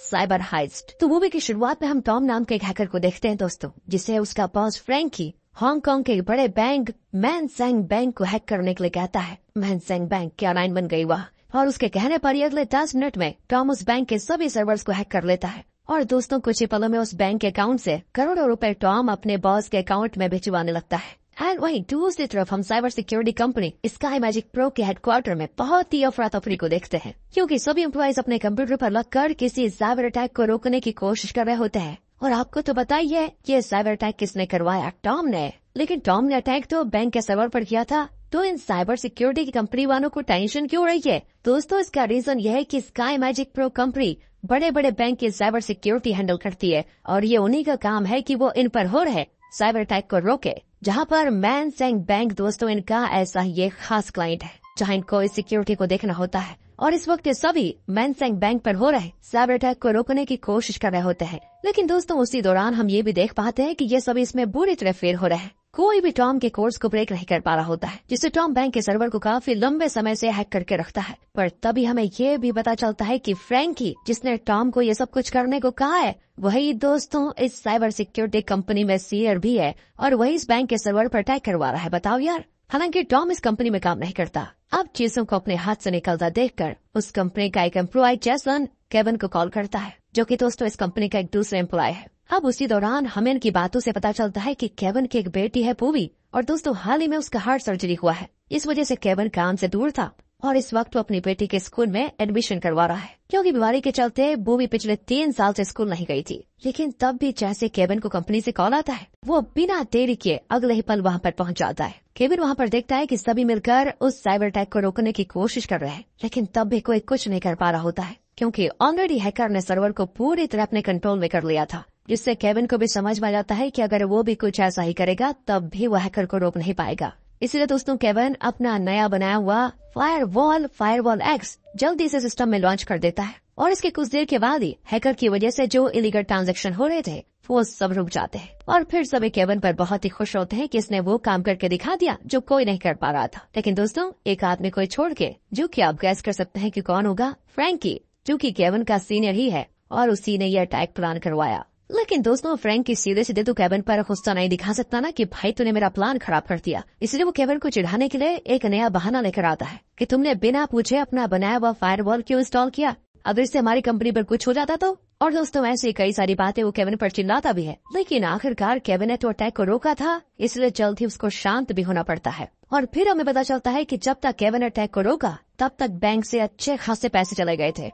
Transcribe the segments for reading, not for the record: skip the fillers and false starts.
Cyber heist. तो movie की शुरुआट में हम टॉम नाम के एक हैकर को देखते हैं दोस्तों, जिसे उसका बॉस फ्रैंकी हांगकांग के बड़े बैंक मैनसेंग बैंक को हैक करने के लिए कहता है। मैनसेंग बैंक की लाइन बन गई वह, और उसके कहने पर ही अगले 10 मिनट में टॉम उस बैंक के सभी सर्वर्स को हैक कर लेता है। और दोस्तों कुछ ही पलों में उस बैंक के अकाउंट से करोड़ों रुपए टॉम अपने बॉस के अकाउंट में भिजवाने लगता है। एंड वहीं दूसरी तरफ हम cyber security company sky magic pro के हेडक्वार्टर में बहुत ही अफरा तफरी को देखते हैं, क्योंकि सभी एम्प्लॉइज अपने कंप्यूटर पर लगकर किसी साइबर अटैक को रोकने की कोशिश कर रहे होते हैं। और आपको तो बताइए ये साइबर अटैक किसने करवाया? टॉम ने। लेकिन टॉम ने अटैक तो बैंक के सर्वर पर किया था, तो इन साइबर सिक्योरिटी की कंपनी वालों को टेंशन क्यों रही है? दोस्तों इसका रीजन यह है कि स्काई मैजिक प्रो कंपनी बड़े बड़े बैंक की साइबर सिक्योरिटी हैंडल करती है, और ये उन्हीं का काम है कि वो इन पर हो रहे साइबर अटैक को रोके। जहाँ पर मैनसेंग बैंक दोस्तों इनका ऐसा ये खास क्लाइंट है जहाँ इनको इस सिक्योरिटी को देखना होता है, और इस वक्त ये सभी मैनसेंग बैंक पर हो रहे साइबर अटैक को रोकने की कोशिश कर रहे होते हैं। लेकिन दोस्तों उसी दौरान हम ये भी देख पाते हैं कि ये सभी इसमें बुरी तरह फेल हो रहे हैं। कोई भी टॉम के कोर्स को ब्रेक नहीं कर पा रहा होता है, जिससे टॉम बैंक के सर्वर को काफी लंबे समय से हैक करके रखता है। पर तभी हमें ये भी पता चलता है कि फ्रैंकी जिसने टॉम को ये सब कुछ करने को कहा है, वही दोस्तों इस साइबर सिक्योरिटी कंपनी में सीनियर भी है, और वही इस बैंक के सर्वर पर अटैक करवा रहा है। बताओ यार। हालांकि टॉम इस कंपनी में काम नहीं करता। अब चीजों को अपने हाथ से निकलता देखकर उस कंपनी का एक एम्प्लॉय जैसन केविन को कॉल करता है, जो कि दोस्तों इस कंपनी का एक दूसरा एम्प्लॉय है। अब उसी दौरान हमें इनकी बातों से पता चलता है कि केविन की एक बेटी है पूवी, और दोस्तों हाल ही में उसका हार्ट सर्जरी हुआ है। इस वजह से केविन काम से दूर था, और इस वक्त वो अपनी बेटी के स्कूल में एडमिशन करवा रहा है, क्योंकि बीमारी के चलते बूबी पिछले 3 साल से स्कूल नहीं गई थी। लेकिन तब भी जैसे केविन को कंपनी से कॉल आता है, वो बिना देरी किए अगले ही पल वहाँ पर पहुँच जाता है। केविन वहाँ पर देखता है कि सभी मिलकर उस साइबर अटैक को रोकने की कोशिश कर रहे हैं, लेकिन तब भी कोई कुछ नहीं कर पा रहा होता है, क्योंकि ऑलरेडी हैकर ने सर्वर को पूरी तरह अपने कंट्रोल में कर लिया था। जिससे केविन को भी समझ में आ जाता है कि अगर वो भी कुछ ऐसा ही करेगा तब भी वह हैकर को रोक नहीं पाएगा। इसलिए दोस्तों केविन अपना नया बनाया हुआ फायरवॉल एक्स जल्दी से सिस्टम में लॉन्च कर देता है, और इसके कुछ देर के बाद ही हैकर की वजह से जो इलीगल ट्रांजैक्शन हो रहे थे वो सब रुक जाते हैं, और फिर सभी केविन पर बहुत ही खुश होते हैं कि इसने वो काम करके दिखा दिया जो कोई नहीं कर पा रहा था। लेकिन दोस्तों एक आदमी को छोड़ के, जो कि आप गैस कर सकते हैं कि कौन होगा, फ्रैंकी, जो कि केविन का सीनियर ही है, और उसी ने यह अटैक प्लान करवाया। लेकिन दोस्तों फ्रैंकी सीधे सीधे तो केविन पर गुस्सा नहीं दिखा सकता ना कि भाई तूने मेरा प्लान खराब कर दिया। इसलिए वो केविन को चिढ़ाने के लिए एक नया बहाना लेकर आता है कि तुमने बिना पूछे अपना बनाया हुआ फायरवॉल क्यों इंस्टॉल किया, अगर इससे हमारी कंपनी पर कुछ हो जाता तो। और दोस्तों ऐसी कई सारी बातें वो केविन पर चिल्लाता भी है, लेकिन आखिरकार केविन ने तो अटैक को रोका था, इसलिए जल्द ही उसको शांत भी होना पड़ता है। और फिर हमें पता चलता है कि जब तक केविन अटैक को रोका तब तक बैंक से अच्छे खासे पैसे चले गए थे।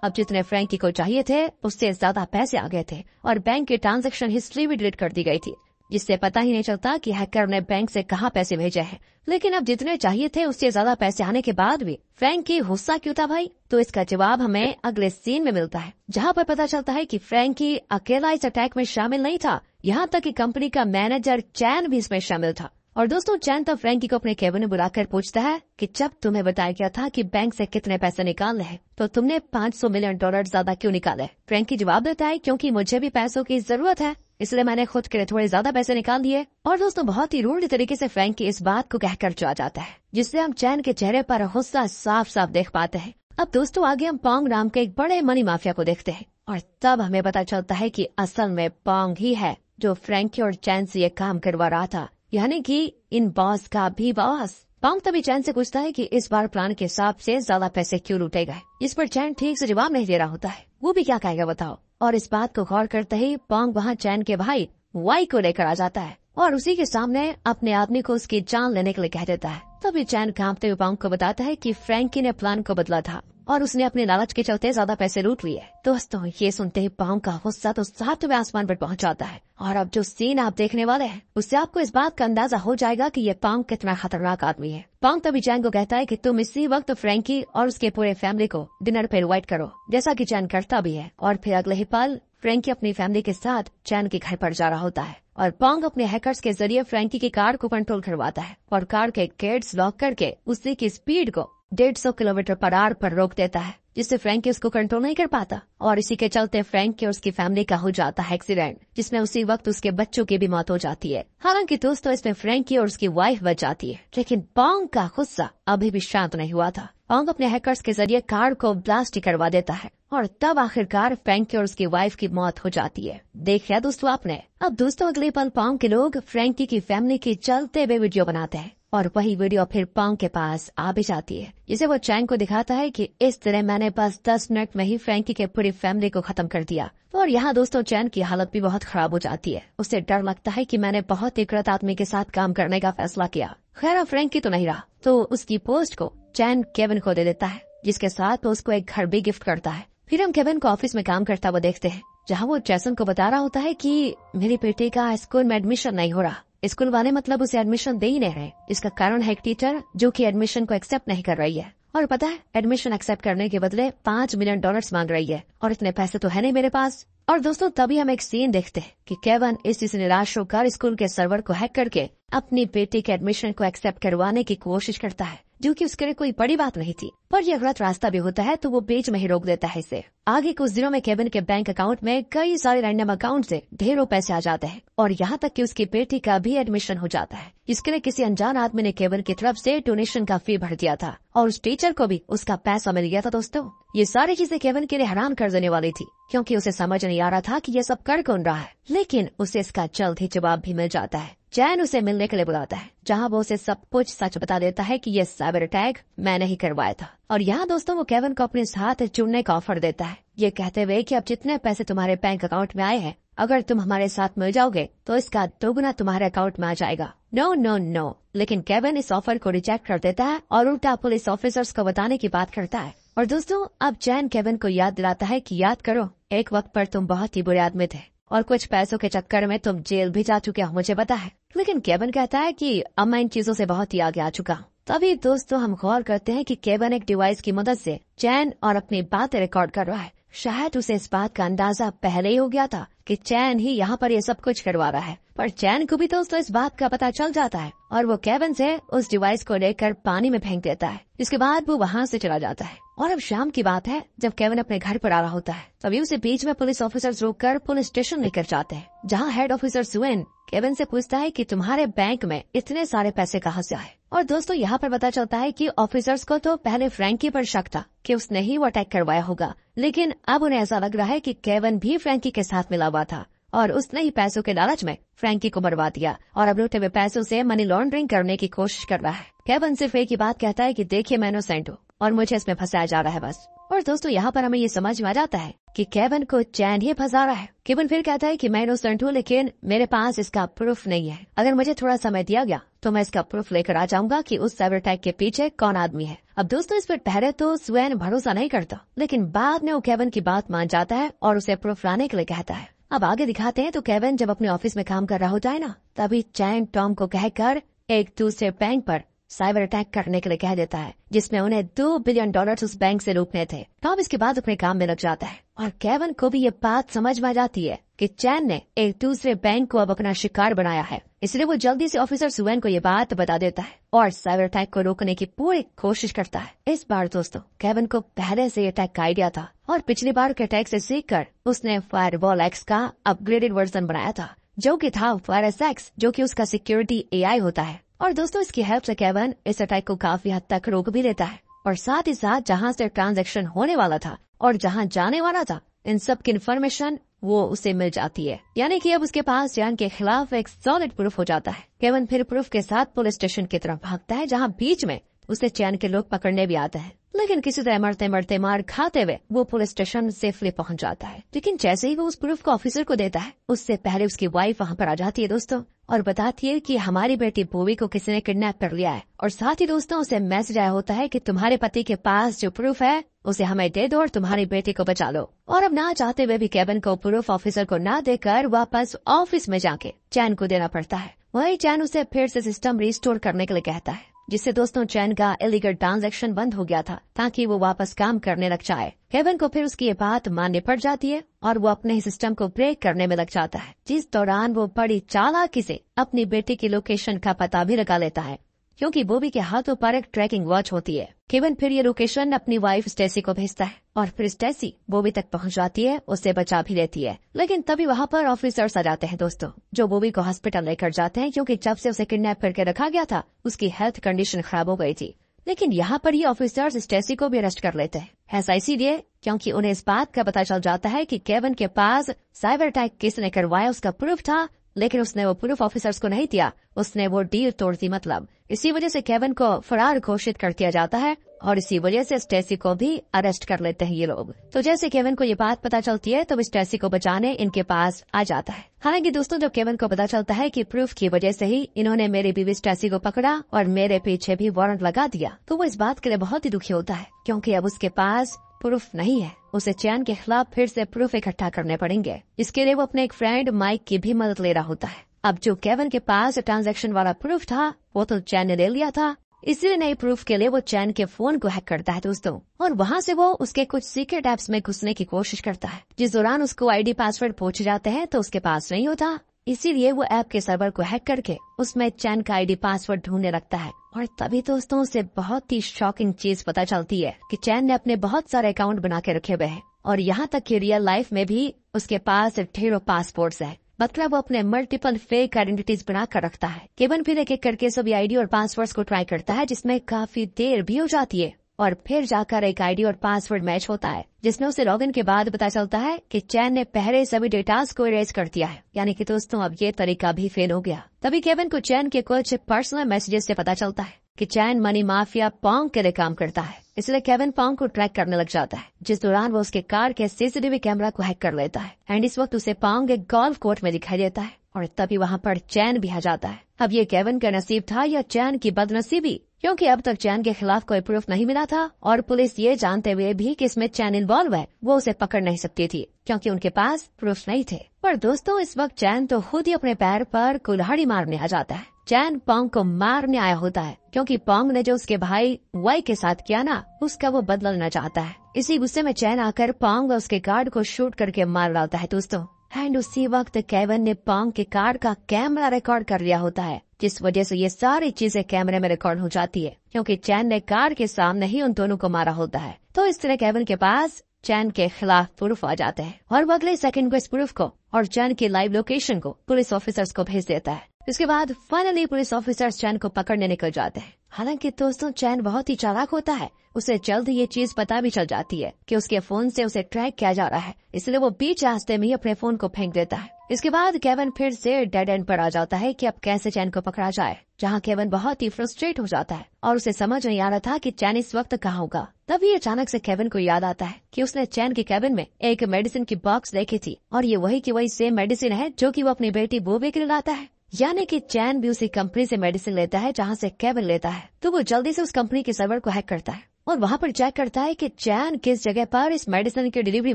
अब जितने फ्रैंकी को चाहिए थे उससे ज्यादा पैसे आ गए थे, और बैंक की ट्रांजैक्शन हिस्ट्री भी डिलीट कर दी गई थी, जिससे पता ही नहीं चलता कि हैकर ने बैंक से कहां पैसे भेजे हैं। लेकिन अब जितने चाहिए थे उससे ज्यादा पैसे आने के बाद भी फ्रैंकी गुस्सा क्यों था भाई? तो इसका जवाब हमें अगले सीन में मिलता है, जहां पर पता चलता है कि फ्रैंकी अकेला इस अटैक में शामिल नहीं था, यहाँ तक कि कंपनी का मैनेजर चैन भी इसमें शामिल था। और दोस्तों चैन तब फ्रैंकी को अपने केबिन में बुलाकर पूछता है कि जब तुम्हें बताया गया था कि बैंक से कितने पैसे निकालने हैं, तो तुमने $500 मिलियन ज्यादा क्यों निकाले? फ्रैंकी जवाब देता है क्योंकि मुझे भी पैसों की जरूरत है, इसलिए मैंने खुद के लिए थोड़े ज्यादा पैसे निकाल दिए। और दोस्तों बहुत ही रूड तरीके से फ्रैंकी इस बात को कहकर चला जाता है, जिससे हम चैन के चेहरे पर गुस्सा साफ साफ देख पाते हैं। अब दोस्तों आगे हम पोंग नाम के एक बड़े मनी माफिया को देखते हैं, और तब हमें पता चलता है कि असल में पोंग ही है जो फ्रैंकी और चैन से ये काम करवा रहा था, यानी कि इन बॉस का भी बॉस। पोंग तभी चैन से पूछता है कि इस बार प्लान के हिसाब से ज्यादा पैसे क्यों लूटे गए, इस पर चैन ठीक से जवाब नहीं दे रहा होता है, वो भी क्या कहेगा बताओ। और इस बात को गौर करते ही पोंग वहाँ चैन के भाई वाई को लेकर आ जाता है, और उसी के सामने अपने आदमी को उसकी जान लेने के लिए कह देता है। तभी चैन कांपते हुए पोंग को बताता है कि फ्रैंकी ने प्लान को बदला था और उसने अपने लालच के चलते ज्यादा पैसे लूट लिए। दोस्तों ये सुनते ही पोंग का गुस्सा तो 7वें आसमान पर पहुंच जाता है, और अब जो सीन आप देखने वाले हैं उससे आपको इस बात का अंदाजा हो जाएगा कि ये पोंग कितना खतरनाक आदमी है। पोंग तभी चैन को कहता है कि तुम इसी वक्त फ्रैंकी और उसके पूरे फैमिली को डिनर पे इनवाइट करो, जैसा कि चैन करता भी है। और फिर अगले ही पल फ्रैंकी अपनी फैमिली के साथ चैन के घर पर जा रहा होता है, और पोंग अपने हैकर्स के जरिए फ्रैंकी की कार को कंट्रोल करवाता है और कार के गेट्स लॉक करके उसी की स्पीड को 150 किलोमीटर पर आवर पर रोक देता है, जिससे फ्रैंकी उसको कंट्रोल नहीं कर पाता और इसी के चलते फ्रैंकी और उसकी फैमिली का हो जाता है एक्सीडेंट, जिसमें उसी वक्त उसके बच्चों की भी मौत हो जाती है। हालांकि दोस्तों इसमें फ्रैंकी और उसकी वाइफ बच जाती है, लेकिन पोंग का गुस्सा अभी भी शांत नहीं हुआ था। पोंग अपने हैकर्स के जरिए कार को ब्लास्ट करवा देता है और तब आखिरकार फ्रैंकी और उसकी वाइफ की मौत हो जाती है। देखिए दोस्तों आपने। अब दोस्तों अगले पल पोंग के लोग फ्रैंकी की फैमिली की चलते हुए वीडियो बनाते हैं और वही वीडियो फिर पोंग के पास आ भी जाती है, जिसे वो चैन को दिखाता है कि इस तरह मैंने बस 10 मिनट में ही फ्रैंकी के पूरी फैमिली को खत्म कर दिया। और यहाँ दोस्तों चैन की हालत भी बहुत खराब हो जाती है। उसे डर लगता है कि मैंने बहुत ही गलत आदमी के साथ काम करने का फैसला किया। खैर फ्रैंकी तो नहीं रहा, तो उसकी पोस्ट को चैन केविन को दे देता है, जिसके साथ वो उसको एक घर भी गिफ्ट करता है। फिर हम केविन को ऑफिस में काम करता हुआ देखते हैं, जहाँ वो जैसन को बता रहा होता है कि मेरी बेटी का स्कूल में एडमिशन नहीं हो रहा। स्कूल वाले मतलब उसे एडमिशन दे ही नहीं रहे। इसका कारण है एक टीचर जो कि एडमिशन को एक्सेप्ट नहीं कर रही है, और पता है एडमिशन एक्सेप्ट करने के बदले $5 मिलियन मांग रही है, और इतने पैसे तो है नहीं मेरे पास। और दोस्तों तभी हम एक सीन देखते हैं कि केविन इस चीज से निराश होकर स्कूल के सर्वर को हैक करके अपनी बेटी के एडमिशन को एक्सेप्ट करवाने की कोशिश करता है, जो कि उसके लिए कोई बड़ी बात नहीं थी। पर यह गलत रास्ता भी होता है तो वो बीच में ही रोक देता है इसे। आगे कुछ दिनों में केविन के बैंक अकाउंट में कई सारे रैंडम अकाउंट से ढेरों पैसे आ जाते हैं, और यहाँ तक कि उसकी बेटी का भी एडमिशन हो जाता है, जिसके लिए किसी अनजान आदमी ने केविन की तरफ से डोनेशन का फी भर दिया था, और उस टीचर को भी उसका पैसा मिल गया था। दोस्तों ये सारी चीजें केविन के लिए हैरान कर देने वाली थी, क्योंकि उसे समझ नहीं आ रहा था कि ये सब कर कौन रहा है। लेकिन उसे इसका जल्द ही जवाब भी मिल जाता है। चैन उसे मिलने के लिए बुलाता है, जहां वो उसे सब कुछ सच बता देता है कि ये साइबर अटैक मैंने ही करवाया था। और यहाँ दोस्तों वो केविन को अपने साथ जुड़ने का ऑफर देता है, ये कहते हुए कि अब जितने पैसे तुम्हारे बैंक अकाउंट में आए हैं, अगर तुम हमारे साथ मिल जाओगे तो इसका दोगुना तुम्हारे अकाउंट में आ जाएगा। No no no. लेकिन केविन इस ऑफर को रिजेक्ट कर देता है और उल्टा पुलिस ऑफिसर्स को बताने की बात करता है। और दोस्तों अब चैन केविन को याद दिलाता है कि याद करो, एक वक्त पर तुम बहुत ही बुरे आदमी थे और कुछ पैसों के चक्कर में तुम जेल भी जा चुके हो, मुझे पता है। लेकिन केविन कहता है कि अब मैं इन चीजों से बहुत ही आगे आ चुका हूँ। तभी दोस्तों हम गौर करते हैं कि केविन एक डिवाइस की मदद से चैन और अपनी बातें रिकॉर्ड कर रहा है। शायद उसे इस बात का अंदाजा पहले ही हो गया था कि चैन ही यहाँ पर ये सब कुछ करवा रहा है, पर चैन को भी दोस्तों इस बात का पता चल जाता है और वो केविन से उस डिवाइस को लेकर पानी में फेंक देता है। इसके बाद वो वहाँ से चला जाता है। और अब शाम की बात है, जब केविन अपने घर पर आ रहा होता है, तभी उसे बीच में पुलिस ऑफिसर्स रोककर पुलिस स्टेशन लेकर जाते हैं, जहाँ हेड ऑफिसर सुएन केविन से पूछता है कि तुम्हारे बैंक में इतने सारे पैसे कहाँ से आए। और दोस्तों यहाँ पर पता चलता है कि ऑफिसर्स को तो पहले फ्रैंकी पर शक था कि उसने ही वो अटैक करवाया होगा, लेकिन अब उन्हें ऐसा लग रहा है कि केविन भी फ्रैंकी के साथ मिला हुआ था और उसने ही पैसों के लालच में फ्रैंकी को मरवा दिया और अब लूटे हुए पैसों से मनी लॉन्ड्रिंग करने की कोशिश कर रहा है। केविन सिर्फ एक ही बात कहता है कि देखिए मैं इनोसेंट हूँ और मुझे इसमें फंसाया जा रहा है बस। और दोस्तों यहाँ पर हमें ये समझ में आ जाता है कि केविन को चैन ही फंसा रहा है। केविन फिर कहता है कि मैं इनोसेंट हूँ, लेकिन मेरे पास इसका प्रूफ नहीं है। अगर मुझे थोड़ा समय दिया गया तो मैं इसका प्रूफ लेकर आ जाऊंगा कि उस साइबर अटैक के पीछे कौन आदमी है। अब दोस्तों इस पर पहले तो सुएन भरोसा नहीं करता, लेकिन बाद में वो केविन की बात मान जाता है और उसे प्रूफ लाने के लिए कहता है। अब आगे दिखाते हैं तो केविन जब अपने ऑफिस में काम कर रहा होता है ना, तभी चैन टॉम को कहकर एक दूसरे बैंक पर साइबर अटैक करने के लिए कह देता है, जिसमें उन्हें $2 बिलियन उस बैंक से लूटने थे। टॉम इसके बाद अपने काम में लग जाता है और केविन को भी ये बात समझ में आ जाती है कि चैन ने एक दूसरे बैंक को अब अपना शिकार बनाया है, इसलिए वो जल्दी से ऑफिसर सुएन को ये बात बता देता है और साइबर अटैक को रोकने की पूरी कोशिश करता है। इस बार दोस्तों केविन को पहले से अटैक का आइडिया था और पिछली बार के अटैक से सीखकर उसने फायरवॉल एक्स का अपग्रेडेड वर्जन बनाया था, जो कि था फायरस एक्स, जो कि उसका सिक्योरिटी AI होता है। और दोस्तों इसकी हेल्प से केविन इस अटैक को काफी हद तक रोक भी लेता है और साथ ही साथ जहां से ट्रांजैक्शन होने वाला था और जहां जाने वाला था, इन सब की इन्फॉर्मेशन वो उसे मिल जाती है। यानी कि अब उसके पास चैन के खिलाफ एक सॉलिड प्रूफ हो जाता है। केविन फिर प्रूफ के साथ पुलिस स्टेशन की तरफ भागता है, जहां बीच में उसे चैन के लोग पकड़ने भी आते हैं, लेकिन किसी तरह मरते मरते मार खाते हुए वो पुलिस स्टेशन सेफली पहुंच जाता है। लेकिन जैसे ही वो उस प्रूफ को ऑफिसर को देता है, उससे पहले उसकी वाइफ वहां पर आ जाती है दोस्तों और बताती है कि हमारी बेटी बोवी को किसी ने किडनैप कर लिया है। और साथ ही दोस्तों उसे मैसेज आया होता है कि तुम्हारे पति के पास जो प्रूफ है उसे हमें दे दो और तुम्हारी बेटी को बचा लो। और अब ना चाहते हुए भी केविन को प्रूफ ऑफिसर को ना देकर वापस ऑफिस में जाके चैन को देना पड़ता है। वही चैन उसे फिर से सिस्टम रिस्टोर करने के लिए कहता है, जिससे दोस्तों चैन का इलीगल ट्रांजैक्शन बंद हो गया था ताकि वो वापस काम करने लग जाए। केविन को फिर उसकी ये बात माननी पड़ जाती है और वो अपने ही सिस्टम को ब्रेक करने में लग जाता है, जिस दौरान वो बड़ी चालाकी से अपनी बेटी की लोकेशन का पता भी लगा लेता है। क्योंकि बॉबी के हाथों पर एक ट्रैकिंग वॉच होती है। केविन फिर ये लोकेशन अपनी वाइफ स्टेसी को भेजता है और फिर स्टेसी बॉबी तक पहुंच जाती है, उससे बचा भी लेती है। लेकिन तभी वहाँ पर ऑफिसर्स आ जाते हैं दोस्तों, जो बॉबी को हॉस्पिटल लेकर जाते हैं, क्योंकि जब से उसे किडनैप करके रखा गया था उसकी हेल्थ कंडीशन खराब हो गई थी। लेकिन यहाँ पर ये ऑफिसर्स स्टेसी को भी अरेस्ट कर लेते हैं। ऐसा इसीलिए क्योंकि उन्हें इस बात का पता चल जाता है कि केविन के पास साइबर अटैक किसने करवाया उसका प्रूफ था, लेकिन उसने वो प्रूफ ऑफिसर्स को नहीं दिया, उसने वो डील तोड़ दी। मतलब इसी वजह से केविन को फरार घोषित कर दिया जाता है और इसी वजह से स्टेसी को भी अरेस्ट कर लेते हैं ये लोग। तो जैसे केविन को ये बात पता चलती है तो स्टेसी को बचाने इनके पास आ जाता है। हालांकि दोस्तों जब केविन को पता चलता है कि प्रूफ की वजह से ही इन्होंने मेरी बीवी स्टेसी को पकड़ा और मेरे पीछे भी वारंट लगा दिया, तो वो इस बात के लिए बहुत ही दुखी होता है, क्योंकि अब उसके पास प्रूफ नहीं है। उसे चैन के खिलाफ फिर से प्रूफ इकट्ठा करने पड़ेंगे। इसके लिए वो अपने एक फ्रेंड माइक की भी मदद ले रहा होता है। अब जो केविन के पास ट्रांजैक्शन वाला प्रूफ था वो तो चैन ने ले लिया था, इसलिए नए प्रूफ के लिए वो चैन के फोन को हैक करता है दोस्तों, और वहाँ से वो उसके कुछ सीक्रेट ऐप्स में घुसने की कोशिश करता है। जिस दौरान उसको आईडी पासवर्ड पूछ जाते हैं तो उसके पास नहीं होता, इसीलिए वो ऐप के सर्वर को हैक करके उसमें चैन का आईडी पासवर्ड ढूंढने लगता है। और तभी दोस्तों उसे बहुत ही शॉकिंग चीज पता चलती है कि चैन ने अपने बहुत सारे अकाउंट बना के रखे हुए हैं, और यहाँ तक कि रियल लाइफ में भी उसके पास ढेरों पासपोर्ट्स है। मतलब वो अपने मल्टीपल फेक आइडेंटिटीज बना कर रखता है। केविन फिर एक एक करके सभी आईडी और पासवर्ड्स को ट्राई करता है, जिसमें काफी देर भी हो जाती है, और फिर जाकर एक आईडी और पासवर्ड मैच होता है, जिसमें उसे लॉगिन के बाद पता चलता है कि चैन ने पहले सभी डेटास को इरेज कर दिया है। यानी कि दोस्तों अब ये तरीका भी फेल हो गया। तभी केविन को चैन के कुछ पर्सनल मैसेजेस से पता चलता है कि चैन मनी माफिया पोंग के लिए काम करता है, इसलिए केविन पोंग को ट्रैक करने लग जाता है, जिस दौरान वो उसके कार के सीसीटीवी कैमरा को हैक कर लेता है। एंड इस वक्त उसे पोंग एक गोल्फ कोर्ट में दिखाई देता है, और तभी वहाँ पर चैन भी आ जाता है। अब ये केविन का नसीब था या चैन की बदनसीबी, क्योंकि अब तक चैन के खिलाफ कोई प्रूफ नहीं मिला था, और पुलिस ये जानते हुए भी कि इसमें चैन इन्वॉल्व है, वो उसे पकड़ नहीं सकती थी, क्योंकि उनके पास प्रूफ नहीं थे। पर दोस्तों इस वक्त चैन तो खुद ही अपने पैर पर कुल्हाड़ी मारने आ जाता है। चैन पोंग को मारने आया होता है, क्योंकि पोंग ने जो उसके भाई वाई के साथ किया ना, उसका वो बदला लेना चाहता है। इसी गुस्से में चैन आकर पोंग और उसके गार्ड को शूट करके मार डालता है दोस्तों। एंड उसी वक्त केविन ने पोंग के कार का कैमरा रिकॉर्ड कर लिया होता है, जिस वजह से ये सारी चीजें कैमरे में रिकॉर्ड हो जाती है, क्योंकि चैन ने कार के सामने ही उन दोनों को मारा होता है। तो इस तरह केविन के पास चैन के खिलाफ प्रूफ आ जाते हैं, और वो अगले सेकंड को इस प्रूफ को और चैन की लाइव लोकेशन को पुलिस ऑफिसर्स को भेज देता है। इसके बाद फाइनली पुलिस ऑफिसर्स चैन को पकड़ने निकल जाते हैं। हालांकि दोस्तों चैन बहुत ही चालाक होता है, उसे जल्द ये चीज पता भी चल जाती है कि उसके फोन से उसे ट्रैक किया जा रहा है, इसलिए वो बीच रास्ते में ही अपने फोन को फेंक देता है। इसके बाद केविन फिर से डेड एंड पर आ जाता है कि अब कैसे चैन को पकड़ा जाए, जहाँ केविन बहुत ही फ्रस्ट्रेट हो जाता है और उसे समझ नहीं आ रहा था कि चैन इस वक्त कहाँ होगा। तभी अचानक से केविन को याद आता है कि उसने चैन के केबिन में एक मेडिसिन की बॉक्स देखी थी, और ये वही की वही सेम मेडिसिन है जो कि वो अपनी बेटी बॉबी के लिए लाता है। यानी कि चैन भी उसी कंपनी से मेडिसिन लेता है जहाँ से केविन लेता है। तो वो जल्दी से उस कंपनी के सर्वर को हैक करता है और वहाँ पर चेक करता है कि चैन किस जगह पर इस मेडिसिन की डिलीवरी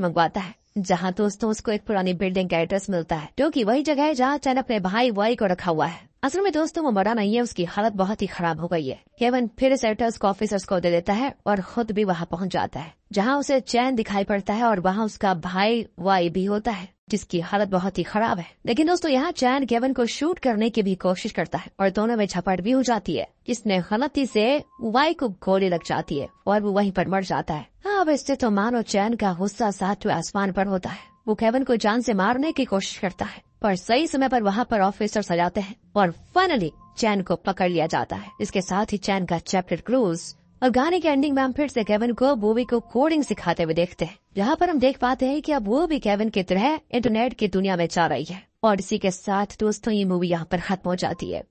मंगवाता है, जहाँ दोस्तों उसको एक पुरानी बिल्डिंग का एड्रेस मिलता है, जो कि वही जगह है जहाँ चैन अपने भाई वाई को रखा हुआ है। असल में दोस्तों वो मरा नहीं है, उसकी हालत बहुत ही खराब हो गई है। केविन फिर इस एड्रेस को ऑफिसर्स को दे देता है और खुद भी वहाँ पहुँच जाता है, जहाँ उसे चैन दिखाई पड़ता है और वहाँ उसका भाई वाई भी होता है, जिसकी हालत बहुत ही खराब है। लेकिन दोस्तों यहाँ चैन केविन को शूट करने की भी कोशिश करता है और दोनों में झपट भी हो जाती है, जिसने गलती से वाई को गोली लग जाती है और वो वहीं पर मर जाता है। अब इससे तो मानो चैन का गुस्सा सातवें आसमान पर होता है। वो केविन को जान से मारने की कोशिश करता है, पर सही समय पर वहाँ पर ऑफिसर्स आ जाते हैं और फाइनली चैन को पकड़ लिया जाता है। इसके साथ ही चैन का चैप्टर क्लोज। और गाने के एंडिंग में हम फिर से केविन को बॉबी को कोडिंग सिखाते हुए देखते हैं, जहाँ पर हम देख पाते हैं कि अब वो भी केविन की तरह इंटरनेट की दुनिया में जा रही है। और इसी के साथ दोस्तों ये मूवी यहाँ पर खत्म हो जाती है।